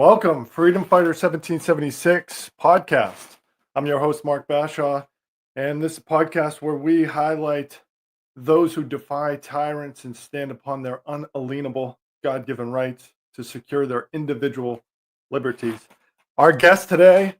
Welcome, Freedom Fighter 1776 podcast. I'm your host, Mark Bashaw, and this is a podcast where we highlight those who defy tyrants and stand upon their unalienable God-given rights to secure their individual liberties. Our guest today,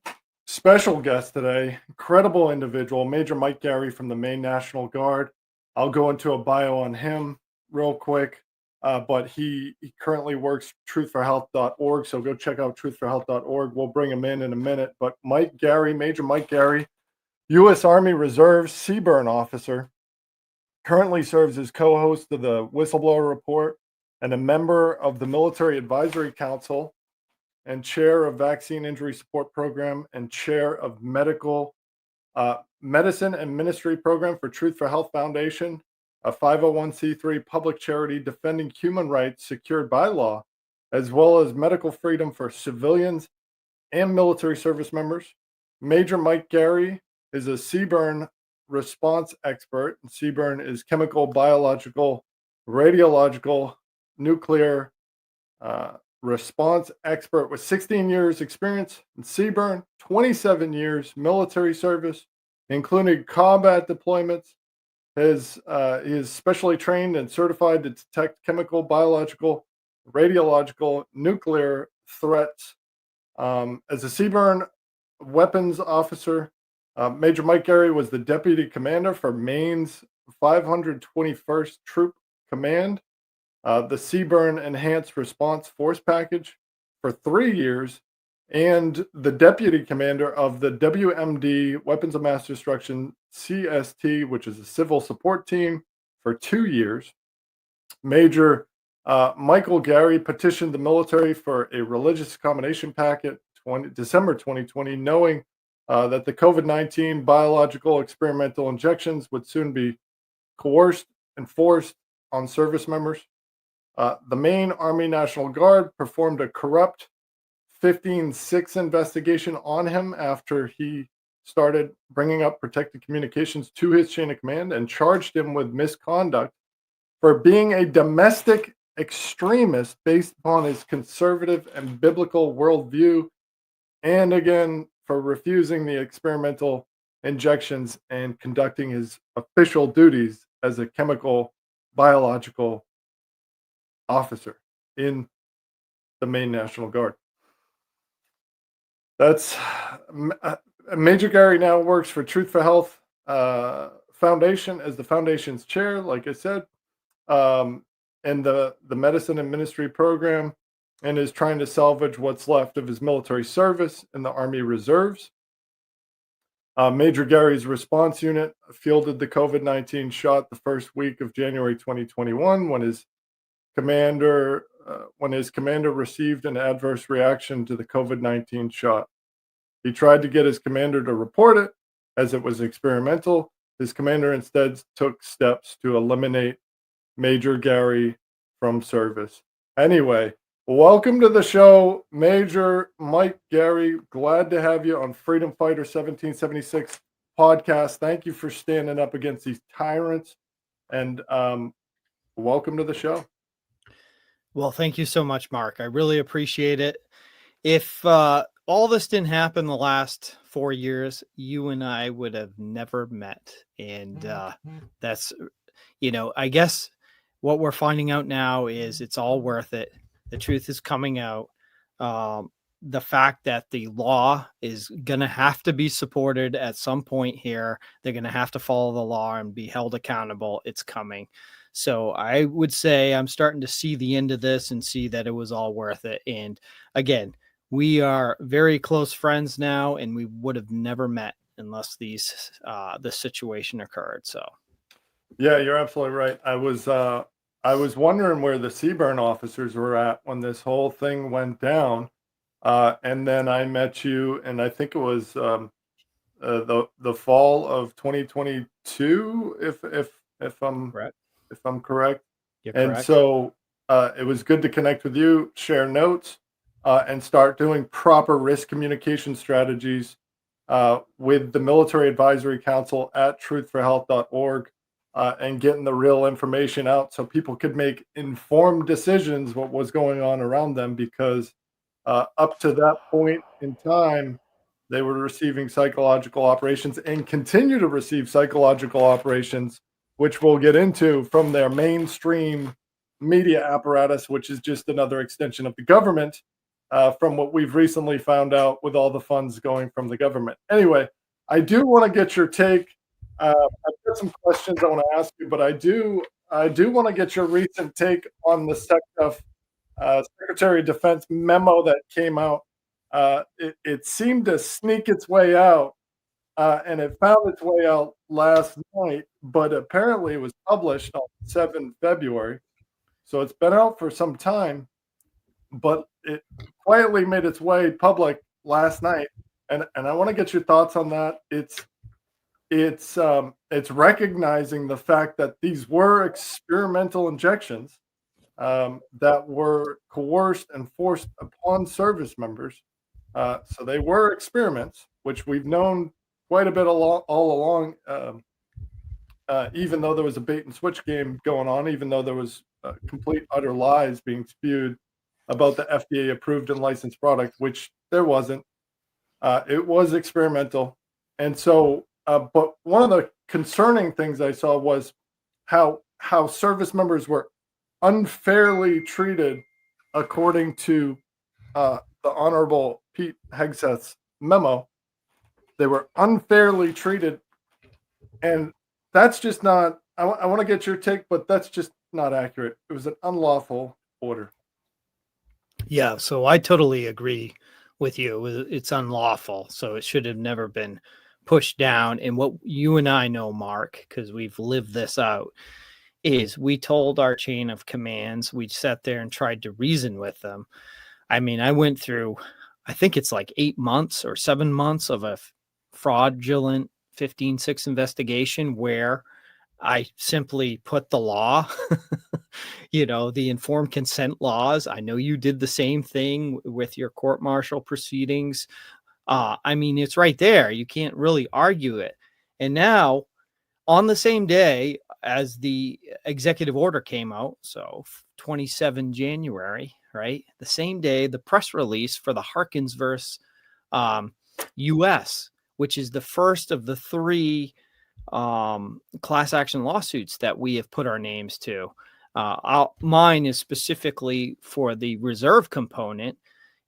special guest today, incredible individual, Major Mike Gary from the Maine National Guard. I'll go into a bio on him real quick. But he currently works truthforhealth.org, so go check out truthforhealth.org. We'll bring him in a minute. But Mike Gary, Major Mike Gary, U.S. Army Reserves CBRN Officer, currently serves as co-host of the Whistleblower Report and a member of the Military Advisory Council and chair of Vaccine Injury Support Program and chair of Medicine and Ministry Program for Truth for Health Foundation, a 501c3 public charity defending human rights secured by law, as well as medical freedom for civilians and military service members. Major Mike Gary is a CBRN response expert. CBRN is chemical, biological, radiological, nuclear response expert with 16 years experience in CBRN, 27 years military service, including combat deployments. He is specially trained and certified to detect chemical, biological, radiological, nuclear threats. As a CBRN weapons officer, Major Mike Gary was the deputy commander for Maine's 521st Troop Command, the CBRN Enhanced Response Force Package for 3 years, and the deputy commander of the WMD Weapons of Mass Destruction CST, which is a civil support team, for 2 years. Major Michael Gary petitioned the military for a religious accommodation packet December 2020, knowing that the COVID-19 biological experimental injections would soon be coerced and forced on service members. The Maine Army National Guard performed a corrupt 15-6 investigation on him after he started bringing up protected communications to his chain of command and charged him with misconduct for being a domestic extremist based upon his conservative and biblical worldview, and again for refusing the experimental injections and conducting his official duties as a chemical biological officer in the Maine National Guard. That's Major Gary now works for Truth for Health Foundation as the foundation's chair, like I said, and the Medicine and Ministry Program, and is trying to salvage what's left of his military service in the Army Reserves. Major Gary's response unit fielded the COVID-19 shot the first week of January 2021 when his commander received an adverse reaction to the COVID-19 shot. He tried to get his commander to report it as it was experimental. His commander instead took steps to eliminate Major Gary from service. Anyway, welcome to the show, Major Mike Gary. Glad to have you on Freedom Fighter 1776 podcast. Thank you for standing up against these tyrants, and welcome to the show. Well, thank you so much, Mark. I really appreciate it. If all this didn't happen the last 4 years, you and I would have never met. And that's, I guess what we're finding out now is it's all worth it. The truth is coming out. The fact that the law is going to have to be supported at some point here. They're going to have to follow the law and be held accountable. It's coming. So I would say I'm starting to see the end of this and see that it was all worth it. And again, we are very close friends now, and we would have never met unless this situation occurred. So, yeah, you're absolutely right. I was wondering where the CBRN officers were at when this whole thing went down, and then I met you, and I think it was the fall of 2022, if I'm correct. If I'm correct. You're and correct. So it was good to connect with you, share notes, and start doing proper risk communication strategies with the Military Advisory Council at truthforhealth.org, and getting the real information out so people could make informed decisions what was going on around them, because Up to that point in time, they were receiving psychological operations and continue to receive psychological operations, which we'll get into, from their mainstream media apparatus, which is just another extension of the government, from what we've recently found out with all the funds going from the government. Anyway, I do want to get your take. I've got some questions I want to ask you, but I do want to get your recent take on the Secretary of Defense memo that came out. It seemed to sneak its way out, and it found its way out last night, but apparently it was published on 7 February. So it's been out for some time, but it quietly made its way public last night. And I want to get your thoughts on that. It's recognizing the fact that these were experimental injections that were coerced and forced upon service members. So they were experiments, which we've known quite a bit all along, even though there was a bait and switch game going on, even though there was complete utter lies being spewed about the FDA approved and licensed product, which there wasn't. It was experimental. And so, but one of the concerning things I saw was how service members were unfairly treated, according to the Honorable Pete Hegseth's memo. They were unfairly treated, and that's just not. I want to get your take, but that's just not accurate. It was an unlawful order. Yeah, so I totally agree with you. It's unlawful, so it should have never been pushed down. And what you and I know, Mark, because we've lived this out, is we told our chain of commands, we sat there and tried to reason with them. I mean, I went through, I think it's like 8 months or 7 months of a fraudulent 15-6 investigation where I simply put the law, the informed consent laws. I know you did the same thing with your court-martial proceedings. I mean, it's right there. You can't really argue it. And now, on the same day as the executive order came out, so 27 January, right? The same day, the press release for the Harkins versus U.S., which is the first of the 3 class action lawsuits that we have put our names to. Mine is specifically for the reserve component,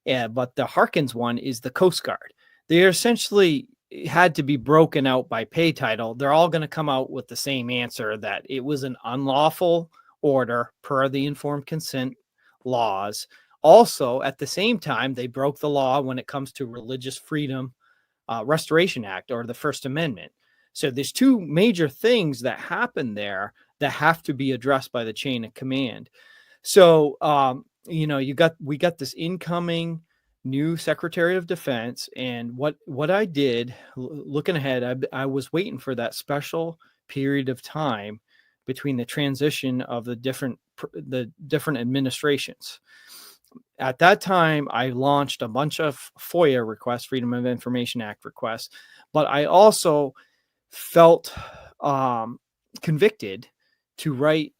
but the Harkins one is the Coast Guard. They essentially had to be broken out by pay title. They're all going to come out with the same answer, that it was an unlawful order per the informed consent laws. Also, at the same time, they broke the law when it comes to Religious Freedom Restoration Act, or the First Amendment. So there's 2 major things that happen there that have to be addressed by the chain of command. So, we got this incoming new Secretary of Defense, and what I did, looking ahead, I was waiting for that special period of time between the transition of the different administrations. At that time, I launched a bunch of FOIA requests, Freedom of Information Act requests, but I also felt convicted to write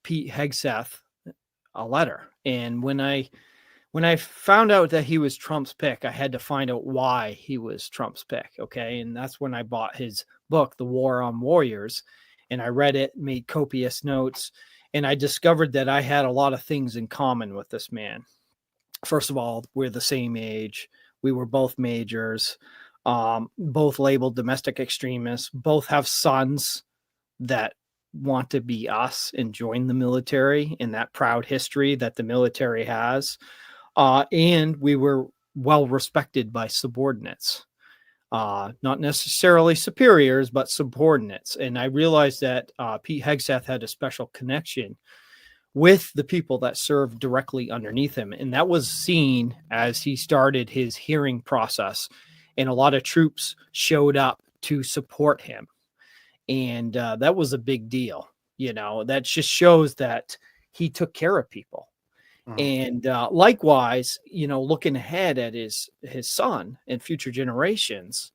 Pete Hegseth a letter. And when I found out that he was Trump's pick, I had to find out why he was Trump's pick. Okay. And that's when I bought his book, The War on Warriors, and I read it, made copious notes, and I discovered that I had a lot of things in common with this man. First of all, we're the same age. We were both majors, both labeled domestic extremists, both have sons that want to be us and join the military, and that proud history that the military has. And we were well respected by subordinates, not necessarily superiors, but subordinates. And I realized that Pete Hegseth had a special connection with the people that served directly underneath him. And that was seen as he started his hearing process, and a lot of troops showed up to support him. And that was a big deal. That just shows that he took care of people. And likewise, looking ahead at his son and future generations,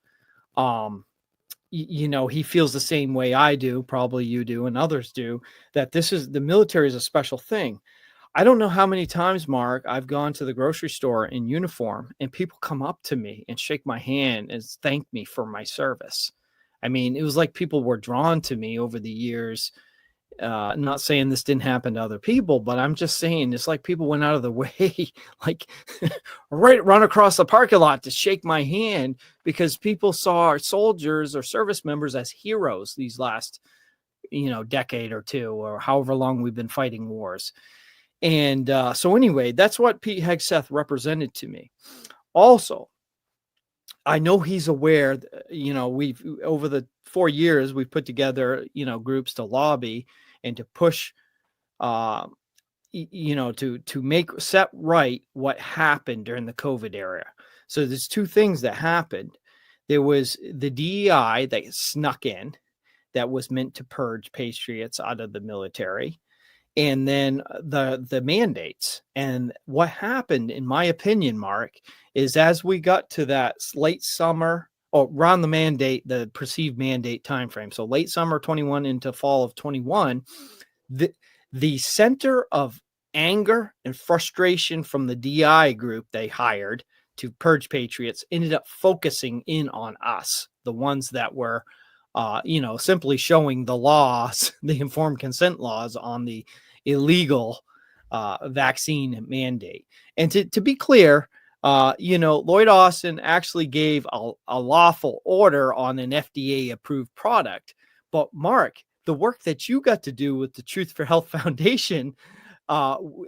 he feels the same way I do, probably you do, and others do, that the military is a special thing. I don't know how many times, Mark, I've gone to the grocery store in uniform and people come up to me and shake my hand and thank me for my service. I mean, it was like people were drawn to me over the years. Not saying this didn't happen to other people, but I'm just saying it's like people went out of the way, like run across the parking lot to shake my hand because people saw our soldiers or service members as heroes these last, decade or two, or however long we've been fighting wars. And so anyway, that's what Pete Hegseth represented to me. Also, I know he's aware, we've over the 4 years, we've put together, groups to lobby and to push, to make set right what happened during the COVID era. So there's two things that happened. There was the DEI that snuck in that was meant to purge patriots out of the military. And then the mandates. And what happened, in my opinion, Mark, is as we got to that late summer or around the perceived mandate timeframe, so late summer 21 into fall of 21, the center of anger and frustration from the DI group they hired to purge patriots ended up focusing in on us, the ones that were simply showing the laws, the informed consent laws on the illegal vaccine mandate. And to be clear, Lloyd Austin actually gave a lawful order on an FDA approved product. But Mark, the work that you got to do with the Truth for Health Foundation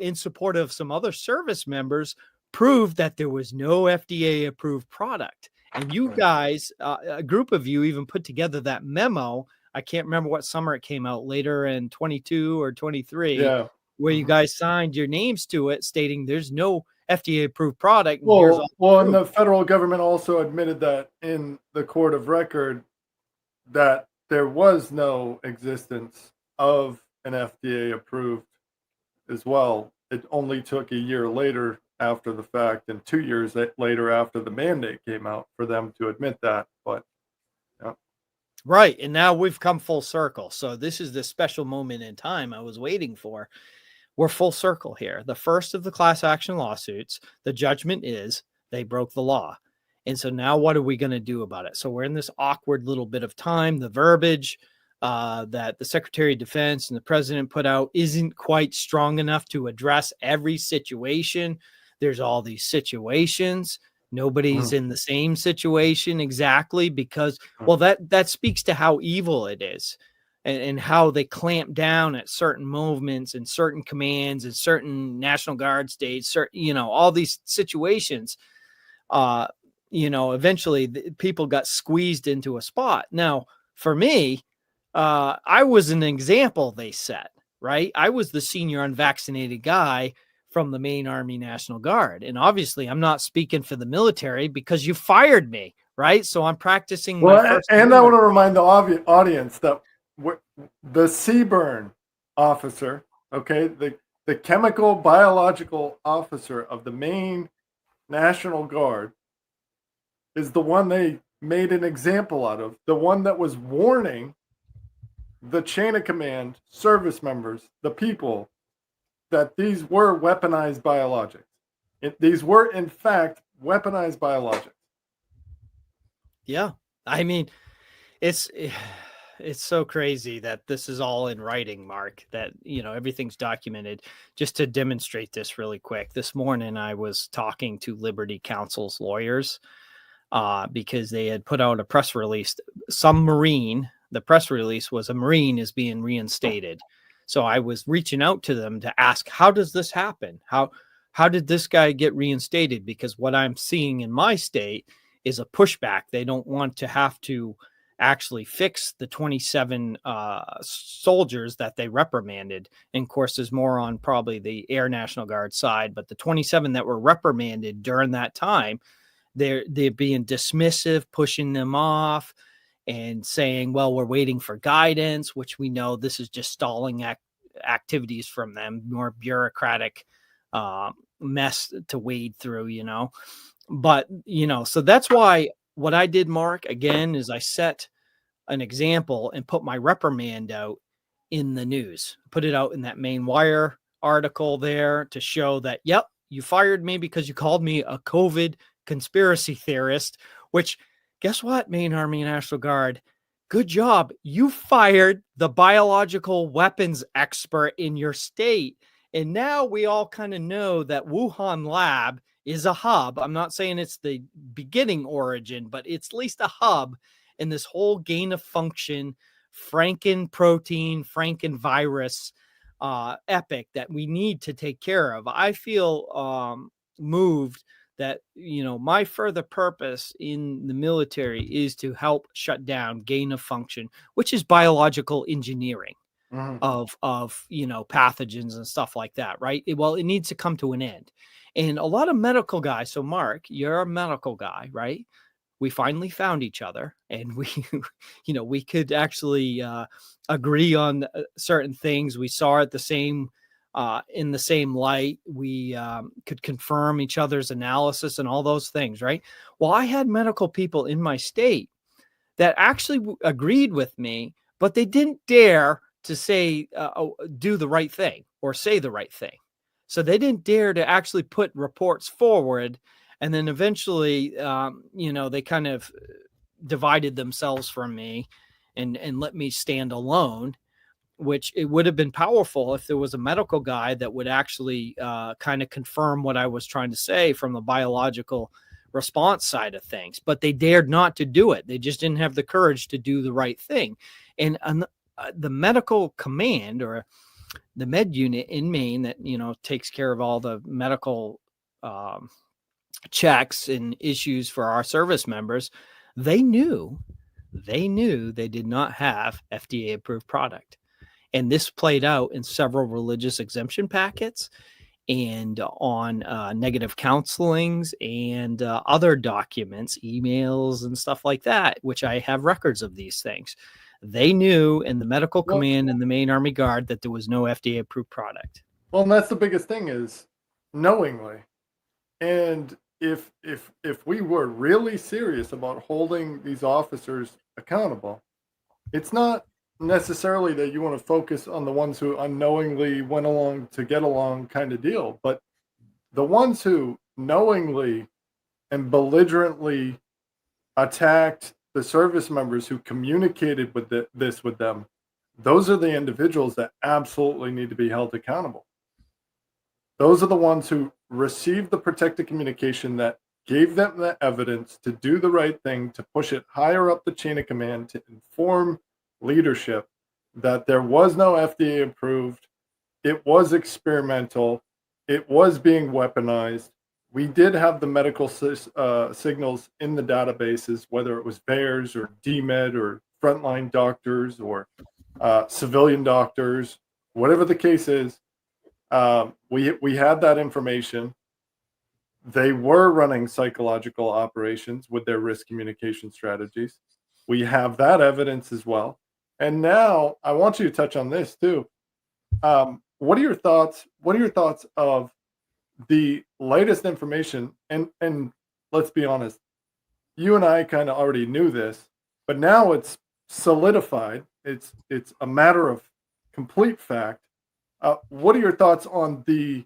in support of some other service members proved that there was no FDA approved product. And you guys, a group of you even put together that memo. I can't remember what summer it came out, later in 22 or 23, where you guys signed your names to it stating there's no FDA approved product. And the federal government also admitted that in the court of record that there was no existence of an FDA approved as well. It only took a year later after the fact and 2 years later after the mandate came out for them to admit that. But yeah. Right. And now we've come full circle. So this is the special moment in time I was waiting for. We're full circle here. The first of the class action lawsuits, the judgment is they broke the law. And so now what are we going to do about it? So we're in this awkward little bit of time. The verbiage that the Secretary of Defense and the president put out isn't quite strong enough to address every situation. There's all these situations. Nobody's in the same situation exactly because, well, that speaks to how evil it is and how they clamp down at certain movements and certain commands and certain National Guard states, all these situations. Eventually people got squeezed into a spot. Now, for me, I was an example they set, right? I was the senior unvaccinated guy from the Maine Army National Guard. And obviously I'm not speaking for the military because you fired me, right? So I'm practicing. I want to remind the audience that the CBRN officer, okay, the chemical biological officer of the Maine National Guard is the one they made an example out of, the one that was warning the chain of command service members, the people, that these were weaponized biologics. These were, in fact, weaponized biologics. Yeah. I mean, it's so crazy that this is all in writing, Mark, that, everything's documented. Just to demonstrate this really quick, this morning I was talking to Liberty Counsel's lawyers because they had put out a press release. The press release was a Marine is being reinstated. So I was reaching out to them to ask, how does this happen? How did this guy get reinstated? Because what I'm seeing in my state is a pushback. They don't want to have to actually fix the 27 soldiers that they reprimanded. And of course, there's more on probably the Air National Guard side, but the 27 that were reprimanded during that time, they're being dismissive, pushing them off and saying, well, we're waiting for guidance, which we know this is just stalling activities from them, more bureaucratic mess to wade through, But, so that's why what I did, Mark, again, is I set an example and put my reprimand out in the news, put it out in that main wire article there to show that, yep, you fired me because you called me a COVID conspiracy theorist, which guess what, Maine Army National Guard? Good job. You fired the biological weapons expert in your state. And now we all kind of know that Wuhan lab is a hub. I'm not saying it's the beginning origin, but it's at least a hub in this whole gain of function, Franken protein, Franken virus epic that we need to take care of. I feel moved that, my further purpose in the military is to help shut down gain of function, which is biological engineering of pathogens and stuff like that, right? It needs to come to an end. And a lot of medical guys, so Mark, you're a medical guy, right? We finally found each other, and we could actually agree on certain things. We saw it in the same light. We could confirm each other's analysis and all those things, right? Well, I had medical people in my state that actually agreed with me, but they didn't dare to say, do the right thing or say the right thing. So they didn't dare to actually put reports forward. And then eventually, they kind of divided themselves from me and let me stand alone, which it would have been powerful if there was a medical guy that would actually kind of confirm what I was trying to say from the biological response side of things. But they dared not to do it. They just didn't have the courage to do the right thing. And the medical command, or the med unit in Maine that, takes care of all the medical checks and issues for our service members, they knew they did not have FDA approved product. And this played out in several religious exemption packets and on negative counselings and other documents, emails and stuff like that, which I have records of these things. They knew in the medical command and the Maine Army Guard that there was no FDA approved product. Well, and that's the biggest thing, is knowingly. And if we were really serious about holding these officers accountable, it's not necessarily that you want to focus on the ones who unknowingly went along to get along kind of deal, but the ones who knowingly and belligerently attacked the service members who communicated with this with them, those are the individuals that absolutely need to be held accountable. Those are the ones who received the protected communication that gave them the evidence to do the right thing, to push it higher up the chain of command, to inform leadership that there was no FDA approved, it was experimental, it was being weaponized. We did have the medical signals in the databases, whether it was VAERS or DMED or frontline doctors or civilian doctors, whatever the case is. We had that information. They were running psychological operations with their risk communication strategies. We have that evidence as well. And now I want you to touch on this too. What are your thoughts? What are your thoughts of the latest information? And let's be honest, you and I kind of already knew this, but now it's solidified. It's a matter of complete fact. What are your thoughts on the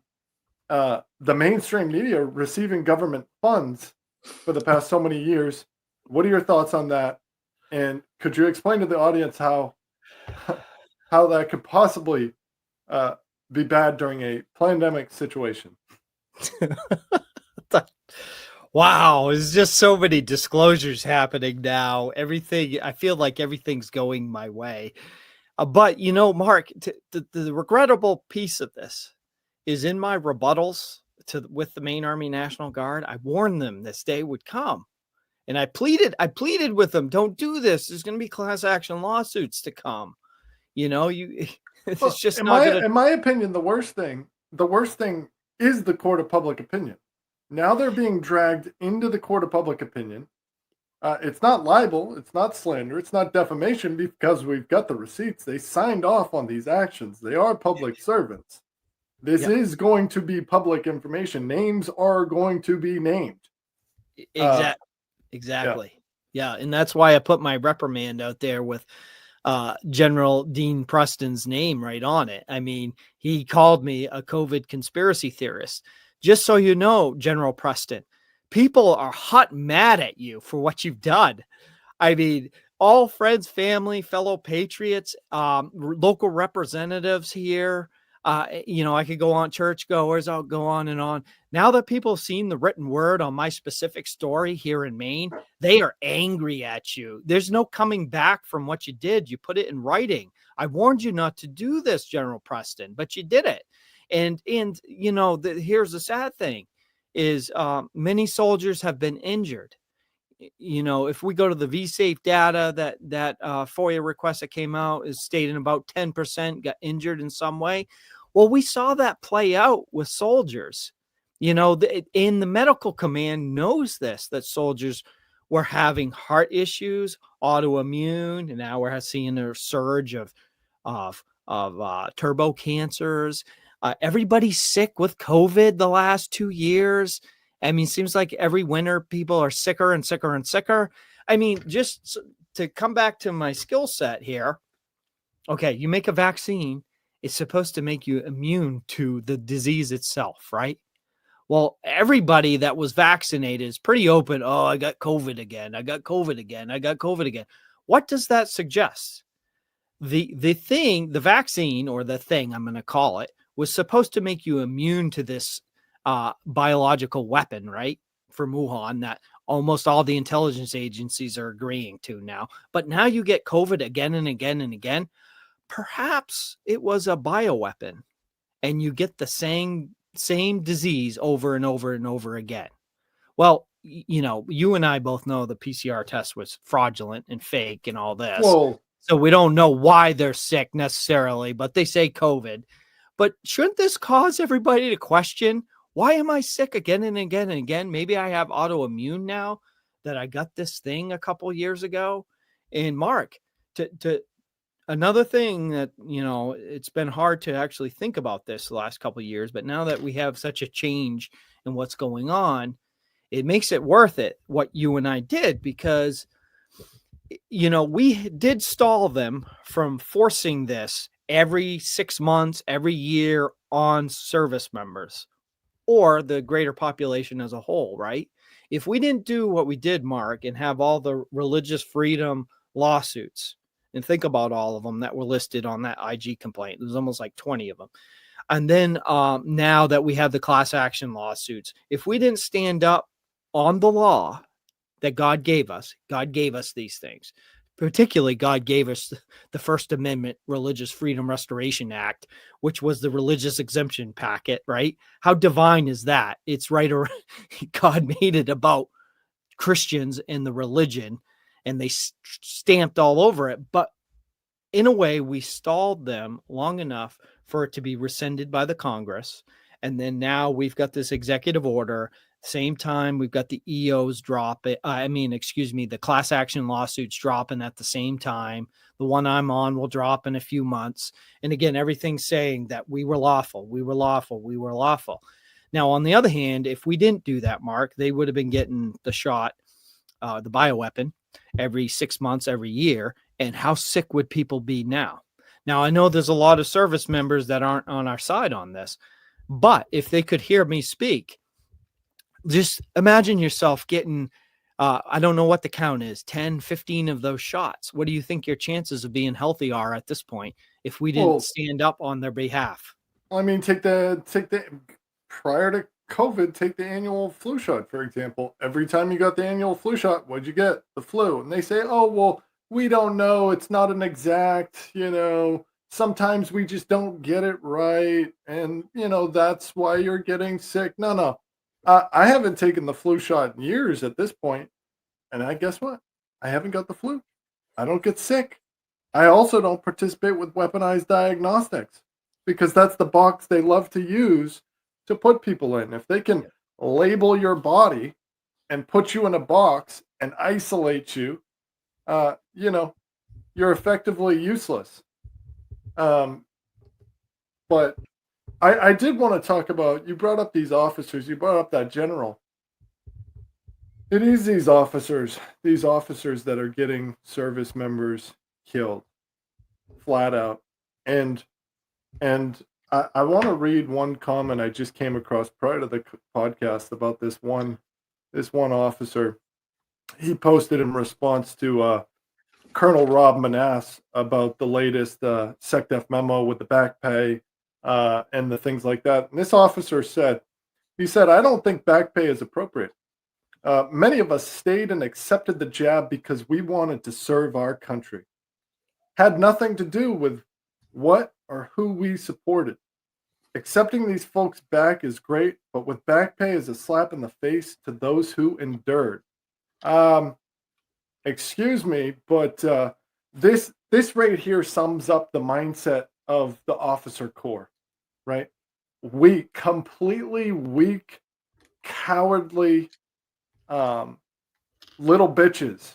mainstream media receiving government funds for the past so many years? What are your thoughts on that? And could you explain to the audience how that could possibly be bad during a pandemic situation? Wow, there's just so many disclosures happening now. I feel like everything's going my way. But, Mark, the regrettable piece of this is in my rebuttals with the Maine Army National Guard. I warned them this day would come. And I pleaded with them, don't do this. There's going to be class action lawsuits to come. It's just not going to. In my opinion, the worst thing is the court of public opinion. Now they're being dragged into the court of public opinion. It's not libel, it's not slander, it's not defamation, because we've got the receipts. They signed off on these actions. They are public servants. This is going to be public information. Names are going to be named. Exactly. Yeah. And that's why I put my reprimand out there with General Dean Preston's name right on it. I mean, he called me a COVID conspiracy theorist. Just so you know, General Preston, people are hot mad at you for what you've done. I mean, all friends, family, fellow patriots, local representatives here. I could go on, churchgoers, I'll go on and on. Now that people have seen the written word on my specific story here in Maine, they are angry at you. There's no coming back from what you did. You put it in writing. I warned you not to do this, General Preston, but you did it. And here's the sad thing is many soldiers have been injured. If we go to the VSafe data, that FOIA request that came out is stating about 10% got injured in some way. Well, we saw that play out with soldiers. And the medical command knows this, that soldiers were having heart issues, autoimmune, and now we're seeing a surge of turbo cancers. Everybody's sick with COVID the last 2 years. I mean, it seems like every winter people are sicker and sicker and sicker. I mean, just to come back to my skill set here. Okay, you make a vaccine. It's supposed to make you immune to the disease itself, right? Well, everybody that was vaccinated is pretty open. Oh, I got COVID again. I got COVID again. I got COVID again. What does that suggest? The vaccine, or the thing I'm going to call it, was supposed to make you immune to this biological weapon, right? For Wuhan, that almost all the intelligence agencies are agreeing to now. But now you get COVID again and again and again. Perhaps it was a bioweapon and you get the same disease over and over and over again. Well, you and I both know the PCR test was fraudulent and fake and all this. Whoa. So we don't know why they're sick necessarily, but they say COVID. But shouldn't this cause everybody to question, why am I sick again and again and again? Maybe I have autoimmune now that I got this thing a couple years ago. And Mark, to another thing that, it's been hard to actually think about this the last couple of years, but now that we have such a change in what's going on, it makes it worth it what you and I did, because, we did stall them from forcing this every 6 months, every year on service members or the greater population as a whole, right? If we didn't do what we did, Mark, and have all the religious freedom lawsuits, and think about all of them that were listed on that IG complaint, there's almost like 20 of them. And then now that we have the class action lawsuits, if we didn't stand up on the law that God gave us these things. Particularly, God gave us the First Amendment Religious Freedom Restoration Act, which was the religious exemption packet, right? How divine is that? It's right around, God made it about Christians and the religion, and they stamped all over it. But in a way, we stalled them long enough for it to be rescinded by the Congress. And then now we've got this executive order. Same time, we've got the EOs the class action lawsuits dropping at the same time. The one I'm on will drop in a few months. And again, everything's saying that we were lawful. Now, on the other hand, if we didn't do that, Mark, they would have been getting the shot, the bioweapon, every 6 months, every year. And how sick would people be now? Now, I know there's a lot of service members that aren't on our side on this, but if they could hear me speak, just imagine yourself getting, I don't know what the count is, 10, 15 of those shots. What do you think your chances of being healthy are at this point if we didn't stand up on their behalf? I mean, prior to COVID, take the annual flu shot, for example. Every time you got the annual flu shot, what'd you get? The flu. And they say, oh, well, we don't know. It's not an exact, sometimes we just don't get it right. And, that's why you're getting sick. No. I haven't taken the flu shot in years at this point, and guess what? I haven't got the flu. I don't get sick. I also don't participate with weaponized diagnostics, because that's the box they love to use to put people in. If they can label your body and put you in a box and isolate you, you're effectively useless. But I did want to talk about, you brought up these officers, you brought up that general. It is these officers that are getting service members killed. flat out. And I want to read one comment I just came across prior to the podcast about this one officer. He posted in response to Colonel Rob Manass about the latest SecDef memo with the back pay and the things like that. And this officer said, I don't think back pay is appropriate. Many of us stayed and accepted the jab because we wanted to serve our country. Had nothing to do with what or who we supported. Accepting these folks back is great, but with back pay is a slap in the face to those who endured. Excuse me, but this right here sums up the mindset of the officer corps, right? Weak, completely weak, cowardly, little bitches.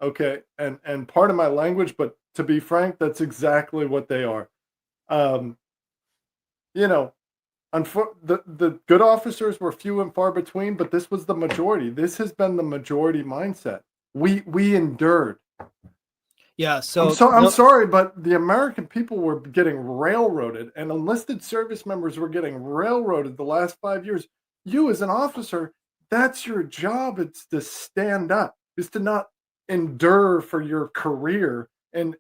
Okay, and part of my language, but to be frank, that's exactly what they are. You know, the good officers were few and far between, but this was the majority. This has been the majority mindset. We endured. Yeah, I'm sorry, but the American people were getting railroaded, and enlisted service members were getting railroaded the last 5 years. You, as an officer, that's your job. It's to stand up. It's to not endure for your career, and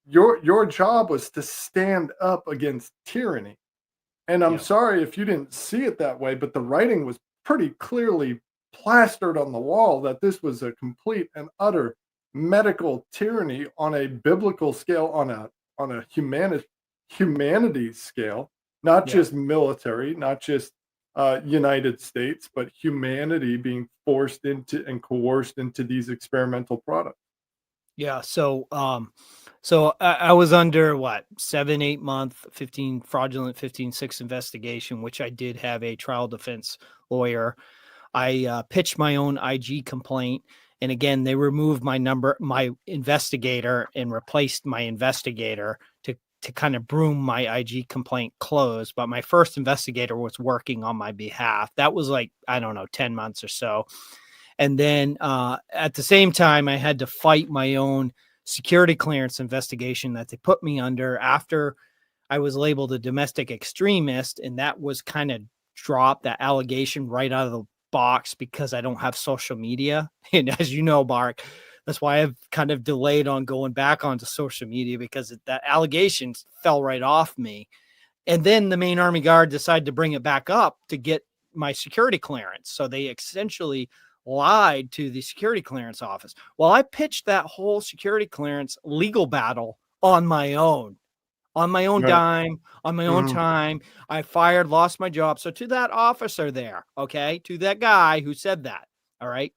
your job was to stand up against tyranny. And I'm sorry if you didn't see it that way, but the writing was pretty clearly plastered on the wall that this was a complete and utter medical tyranny on a biblical scale, on a humanities scale, not just military, not just United States, but humanity being forced into and coerced into these experimental products. Yeah. So I was under 7-8 month, 15-6 investigation, which I did have a trial defense lawyer. I pitched my own IG complaint. And again, they removed my investigator, and replaced my investigator to kind of broom my IG complaint closed. But my first investigator was working on my behalf. That was 10 months or so. And then at the same time, I had to fight my own security clearance investigation that they put me under after I was labeled a domestic extremist. And that was kind of dropped, that allegation, right out of the box, because I don't have social media. And as you know, Mark, that's why I've kind of delayed on going back onto social media, because that allegation fell right off me. And then the Maine Army Guard decided to bring it back up to get my security clearance. So they essentially lied to the security clearance office. Well, I pitched that whole security clearance legal battle on my own dime, on my own time. I lost my job. So to that officer there, okay, to that guy who said that, all right,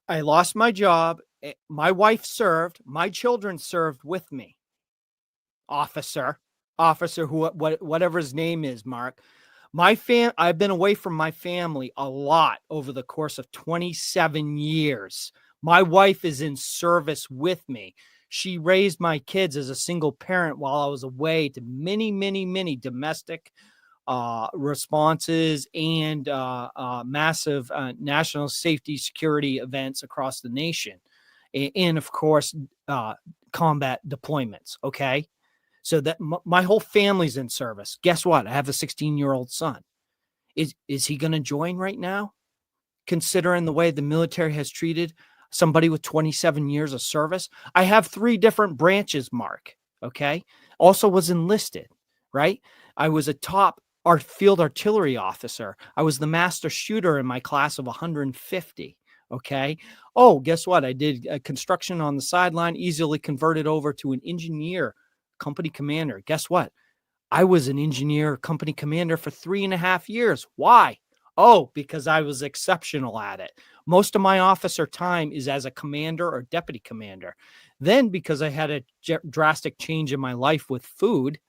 I lost my job. My wife served, my children served with me. Officer, whatever his name is, Mark. I've been away from my family a lot over the course of 27 years. My wife is in service with me. She raised my kids as a single parent while I was away to many, many, many domestic responses and massive national safety security events across the nation. And of course, combat deployments. Okay. So that my whole family's in service. Guess what? I have a 16-year-old son. Is he going to join right now? Considering the way the military has treated somebody with 27 years of service. I have 3 different branches, Mark. Okay. Also was enlisted, right? I was a top field artillery officer. I was the master shooter in my class of 150. Okay. Oh, guess what? I did construction on the sideline, easily converted over to an engineer, company commander. Guess what? I was an engineer, company commander for 3.5 years. Why? Oh, because I was exceptional at it. Most of my officer time is as a commander or deputy commander. Then, because I had a drastic change in my life with food,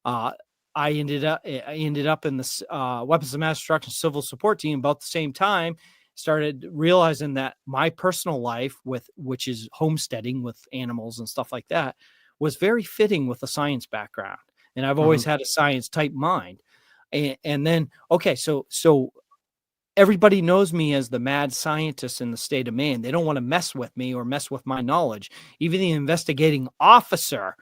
I ended up in the weapons of mass destruction civil support team about the same time. Started realizing that my personal life, which is homesteading with animals and stuff like that, was very fitting with a science background. And I've always had a science type mind. And then, okay, so everybody knows me as the mad scientist in the state of Maine. They don't want to mess with me or mess with my knowledge. Even the investigating officer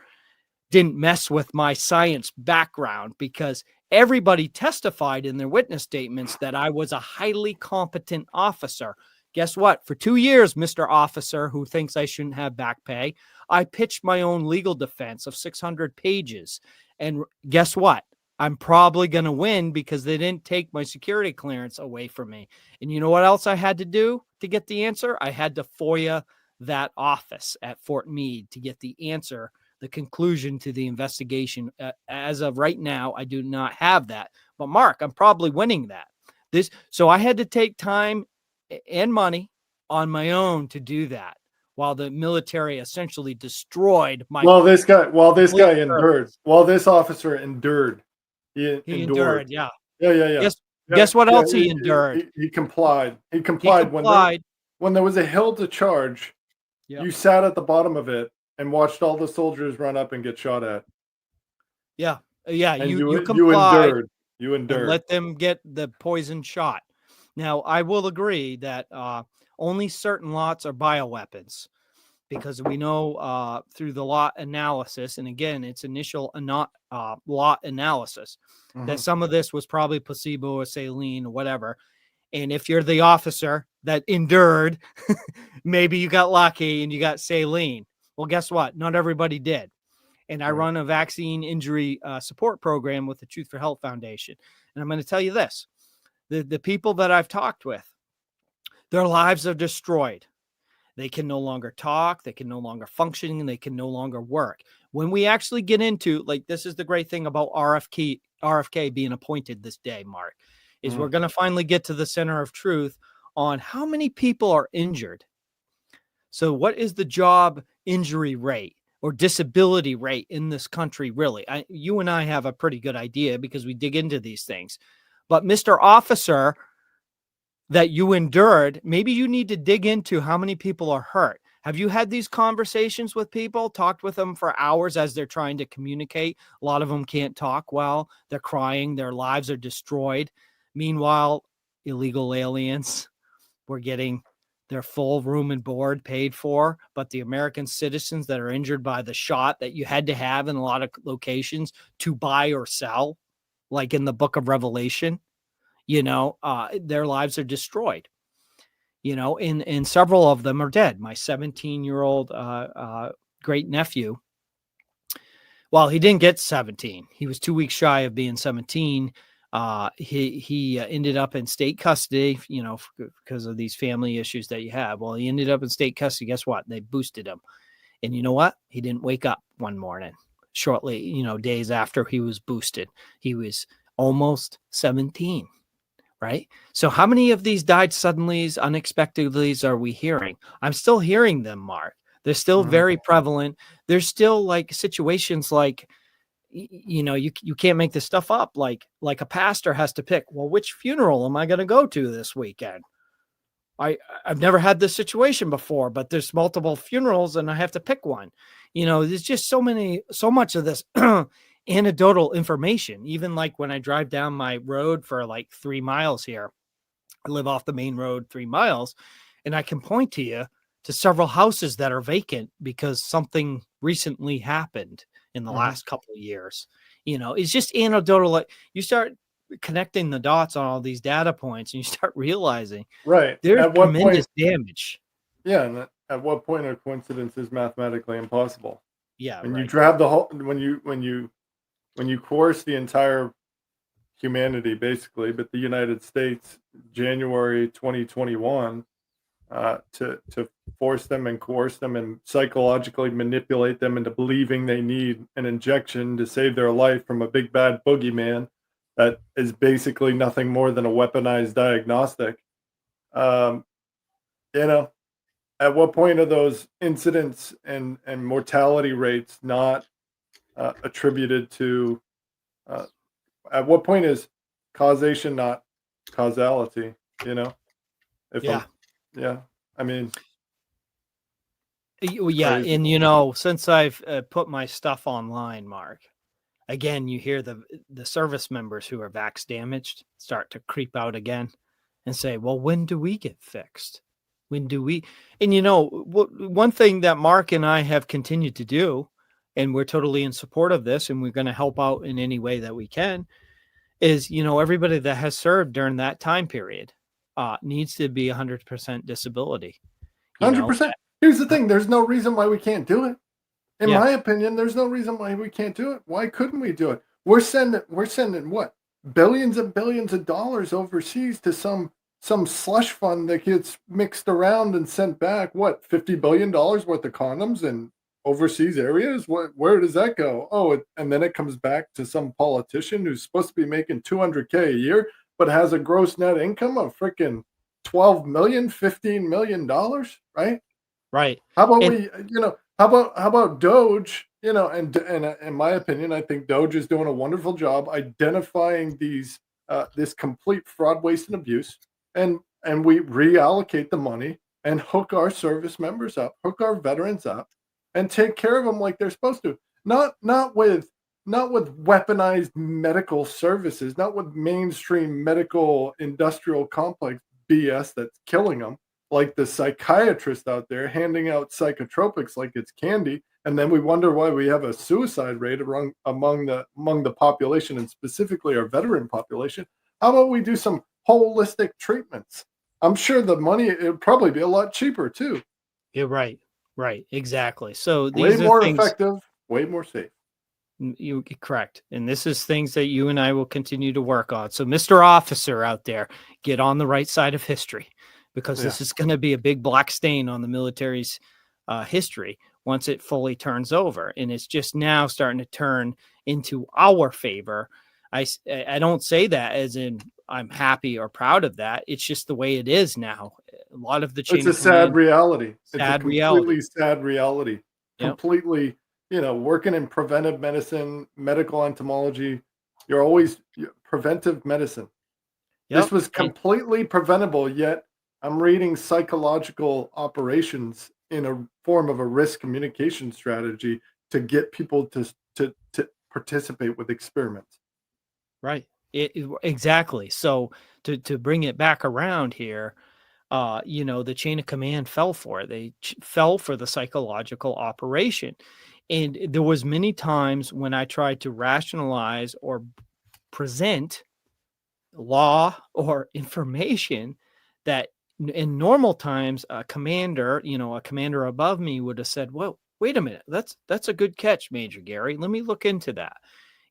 didn't mess with my science background, because everybody testified in their witness statements that I was a highly competent officer. Guess what? For 2 years, Mr. Officer, who thinks I shouldn't have back pay, I pitched my own legal defense of 600 pages. And guess what? I'm probably going to win, because they didn't take my security clearance away from me. And you know what else I had to do to get the answer? I had to FOIA that office at Fort Meade to get the answer, the conclusion to the investigation. As of right now, I do not have that. But Mark, I'm probably winning that. So I had to take time and money on my own to do that, while the military essentially destroyed my. While this officer endured. He endured. Yeah. Yeah. Guess what else he endured? He complied. He complied. When there was a hill to charge, you sat at the bottom of it and watched all the soldiers run up and get shot at. Yeah. And you complied. You endured. And let them get the poison shot. Now, I will agree that only certain lots are bioweapons, because we know through the lot analysis, and again, it's initial lot analysis, that some of this was probably placebo or saline or whatever. And if you're the officer that endured, maybe you got lucky and you got saline. Well, guess what? Not everybody did. And I run a vaccine injury support program with the Truth for Health Foundation. And I'm going to tell you this. The people that I've talked with, their lives are destroyed. They can no longer talk. They can no longer function. And they can no longer work. When we actually get into, like, this is the great thing about RFK being appointed this day, Mark, is we're going to finally get to the center of truth on how many people are injured. So what is the job injury rate or disability rate in this country, really? You and I have a pretty good idea, because we dig into these things. But Mr. Officer, that you endured, maybe you need to dig into how many people are hurt. Have you had these conversations with people, talked with them for hours as they're trying to communicate? A lot of them can't talk well. They're crying. Their lives are destroyed. Meanwhile, illegal aliens were getting their full room and board paid for, but the American citizens that are injured by the shot that you had to have in a lot of locations to buy or sell, like in the book of Revelation, their lives are destroyed, and several of them are dead. My 17-year-old great nephew, well, he didn't get 17. He was 2 weeks shy of being 17. He ended up in state custody, because of these family issues that you have. Well, he ended up in state custody. Guess what? They boosted him. And you know what? He didn't wake up one morning shortly, days after he was boosted. He was almost 17, right? So how many of these died suddenly, unexpectedly are we hearing? I'm still hearing them, Mark. They're still very prevalent. There's still like situations like, you can't make this stuff up. Like a pastor has to pick, well, which funeral am I going to go to this weekend? I've never had this situation before, but there's multiple funerals and I have to pick one. There's just so much of this anecdotal information. Even like when I drive down my road for like 3 miles here, I live off the main road 3 miles, and I can point to you to several houses that are vacant because something recently happened in the last couple of years. It's just anecdotal. Like, you start connecting the dots on all these data points and you start realizing there's tremendous damage. Yeah. And at what point a coincidence is mathematically impossible? Yeah. When you grab the whole, when you coerce the entire humanity, basically, but the United States, January 2021, to force them and coerce them and psychologically manipulate them into believing they need an injection to save their life from a big bad boogeyman that is basically nothing more than a weaponized diagnostic. At what point are those incidents and mortality rates not attributed to? At what point is causation not causality? I mean, yeah. Crazy. And since I've put my stuff online, Mark, again, you hear the service members who are vax damaged start to creep out again. and say, well, when do we get fixed? When do we? And one thing that Mark and I have continued to do, and we're totally in support of this, and we're going to help out in any way that we can, is, everybody that has served during that time period needs to be 100% disability. 100%. Here's the thing. There's no reason why we can't do it. In Yeah. my opinion, there's no reason why we can't do it. Why couldn't we do it? We're sending what? Billions and billions of dollars overseas to some slush fund that gets mixed around and sent back. What, $50 billion worth of condoms in overseas areas? Where does that go? Oh, and then it comes back to some politician who's supposed to be making $200K a year, but has a gross net income of freaking 12 million, $15 million, right? Right. How about how about Doge? And in my opinion, I think Doge is doing a wonderful job identifying this complete fraud, waste, and abuse, and we reallocate the money and hook our service members up, hook our veterans up, and take care of them like they're supposed to. Not with weaponized medical services, not with mainstream medical industrial complex BS that's killing them, like the psychiatrist out there handing out psychotropics like it's candy, and then we wonder why we have a suicide rate among the population, and specifically our veteran population. How about we do some holistic treatments? I'm sure the money, it'd probably be a lot cheaper too. You're right. Right. Exactly. So Way these are more things, effective, way more safe. you're correct. And this is things that you and I will continue to work on. So Mr. Officer out there, get on the right side of history, because this is going to be a big black stain on the military's history once it fully turns over. And it's just now starting to turn into our favor. I don't say that as in I'm happy or proud of that. It's just the way it is now. A lot of the chain It's a of sad command, reality. It's a sad completely reality. sad reality. Yep. Completely, working in preventive medicine, medical entomology, you're always preventive medicine. Yep. This was completely preventable, yet I'm reading psychological operations in a form of a risk communication strategy to get people to participate with experiments. Right. Exactly. So to bring it back around here, the chain of command fell for it. They fell for the psychological operation. And there was many times when I tried to rationalize or present law or information that in normal times, a commander above me would have said, well, wait a minute, that's a good catch, Major Gary. Let me look into that.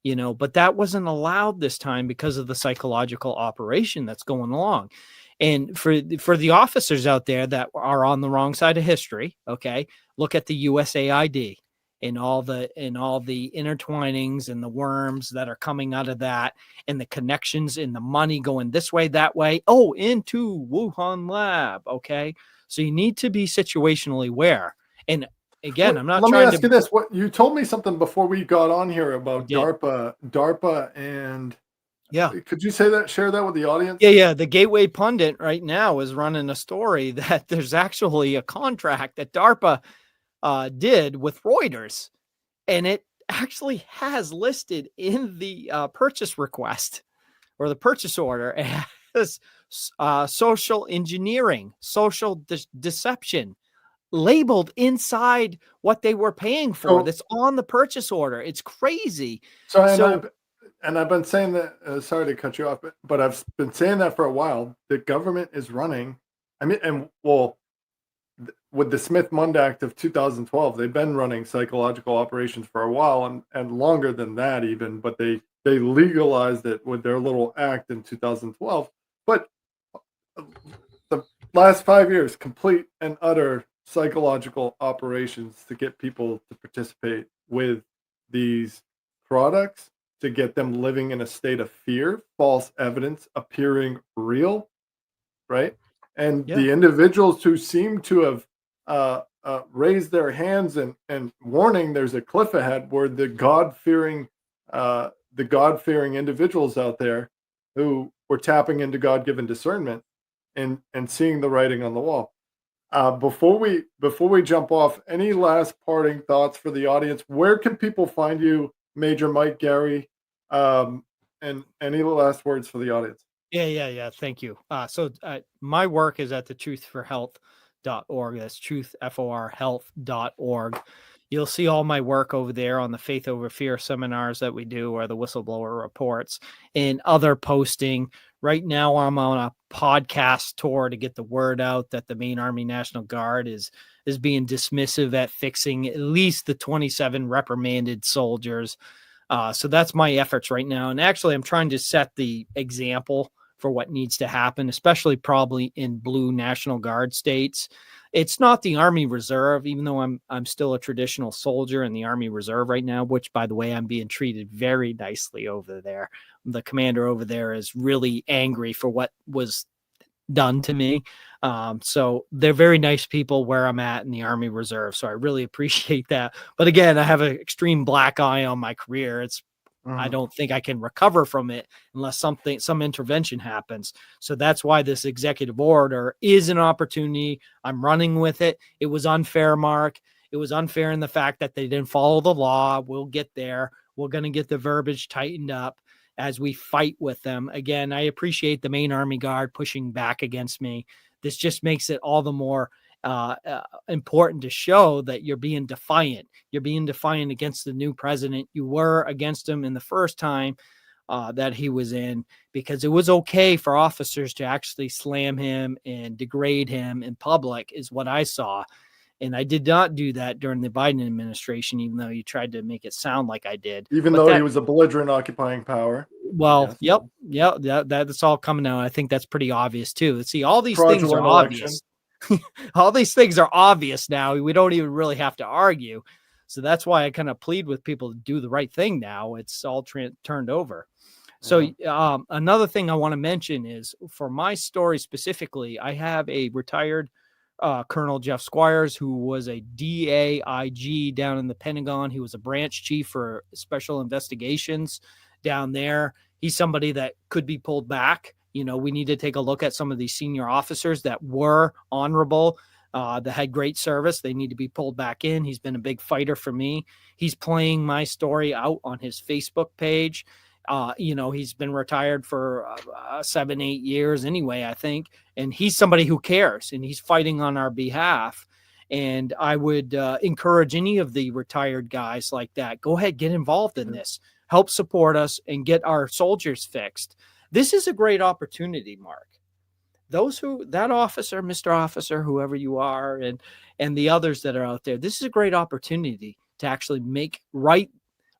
But that wasn't allowed this time because of the psychological operation that's going along. And for the officers out there that are on the wrong side of history, okay, look at the USAID and all the intertwinings and the worms that are coming out of that, and the connections and the money going this way, that way, into Wuhan lab. Okay. So you need to be situationally aware. And again, I'm not Let me trying ask you this. What you told me something before we got on here about DARPA, and could you share that with the audience? Yeah. The Gateway Pundit right now is running a story that there's actually a contract that DARPA did with Reuters, and it actually has listed in the purchase request or the purchase order as social engineering, social deception, labeled inside what they were paying for. That's on the purchase order. It's crazy. And I've been saying that, sorry to cut you off, but I've been saying that for a while. The government is running, with the Smith-Mundt Act of 2012, they've been running psychological operations for a while, and longer than that even, but they legalized it with their little act in 2012. But the last 5 years, complete and utter psychological operations to get people to participate with these products, to get them living in a state of fear, false evidence appearing real, right? And the individuals who seem to have raised their hands and warning there's a cliff ahead, were the God-fearing individuals out there who were tapping into God-given discernment and seeing the writing on the wall. Before we jump off, any last parting thoughts for the audience? Where can people find you, Major Mike Gary? And any last words for the audience? Yeah. Thank you. My work is at the truthforhealth.org. That's truthforhealth.org. You'll see all my work over there on the Faith Over Fear seminars that we do, or the whistleblower reports and other posting. Right now, I'm on a podcast tour to get the word out that the main Army National Guard is being dismissive at fixing at least the 27 reprimanded soldiers. So that's my efforts right now. And actually, I'm trying to set the example for what needs to happen, especially probably in blue National Guard states. It's not the Army Reserve, even though I'm still a traditional soldier in the Army Reserve right now, which, by the way, I'm being treated very nicely over there. The commander over there is really angry for what was done to me. So they're very nice people where I'm at in the Army Reserve. So I really appreciate that. But again, I have an extreme black eye on my career. I don't think I can recover from it unless some intervention happens. So that's why this executive order is an opportunity. I'm running with it. It was unfair, Mark. It was unfair in the fact that they didn't follow the law. We'll get there. We're going to get the verbiage tightened up as we fight with them. Again, I appreciate the main Army Guard pushing back against me. This just makes it all the more important to show that you're being defiant. You're being defiant against the new president. You were against him in the first time that he was in, because it was okay for officers to actually slam him and degrade him in public, is what I saw. And I did not do that during the Biden administration, even though you tried to make it sound like I did. Even though he was a belligerent occupying power. Well, yes. Yep. That's all coming out. I think that's pretty obvious too. See, all these things are obvious. All these things are obvious now. We don't even really have to argue. So that's why I kind of plead with people to do the right thing now. It's all turned over. So another thing I want to mention is, for my story specifically, I have a retired Colonel Jeff Squires, who was a DAIG down in the Pentagon. He was a branch chief for special investigations down there. He's somebody that could be pulled back. You know, we need to take a look at some of these senior officers that were honorable, that had great service. They need to be pulled back in. He's been a big fighter for me. He's playing my story out on his Facebook page. He's been retired for 7-8 years anyway, I think. And he's somebody who cares, and he's fighting on our behalf. And I would encourage any of the retired guys like that, go ahead, get involved in this, help support us and get our soldiers fixed. This is a great opportunity, Mark. That officer, Mr. Officer, whoever you are, and the others that are out there, this is a great opportunity to actually make right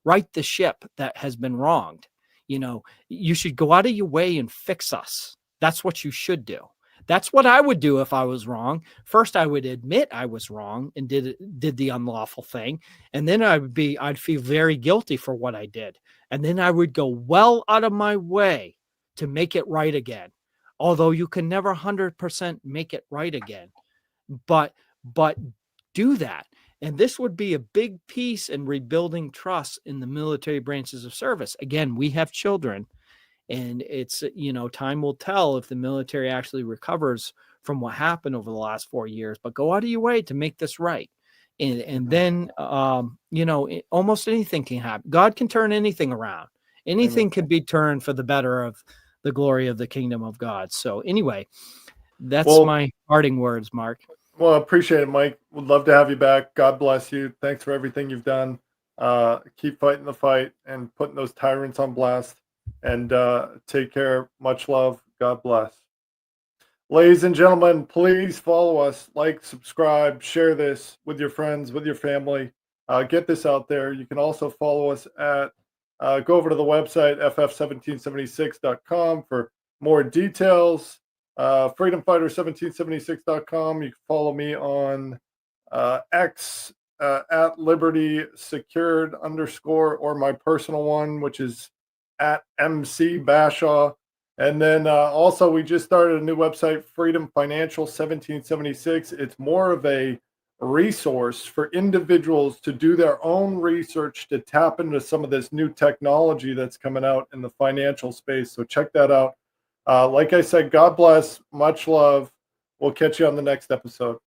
the ship that has been wronged. You know, you should go out of your way and fix us. That's what you should do. That's what I would do if I was wrong. First, I would admit I was wrong and did the unlawful thing. And then I'd feel very guilty for what I did. And then I would go well out of my way to make it right again. Although you can never 100% make it right again. But do that. And this would be a big piece in rebuilding trust in the military branches of service. Again, we have children, and it's, time will tell if the military actually recovers from what happened over the last 4 years. But go out of your way to make this right. And then, almost anything can happen. God can turn anything around. Anything can be turned for the better of the glory of the kingdom of God. So anyway, that's my parting words, Mark. Well, I appreciate it, Mike. Would love to have you back. God bless you. Thanks for everything you've done. Keep fighting the fight and putting those tyrants on blast. And take care. Much love. God bless. Ladies and gentlemen, please follow us. Like, subscribe, share this with your friends, with your family. Get this out there. You can also follow us at go over to the website, ff1776.com, for more details. freedomfighter1776.com. You can follow me on X at Liberty Secured _ or my personal one, which is at MC Bashaw. And then also, we just started a new website, Freedom Financial 1776. It's more of a resource for individuals to do their own research to tap into some of this new technology that's coming out in the financial space. So check that out. Like I said, God bless. Much love. We'll catch you on the next episode.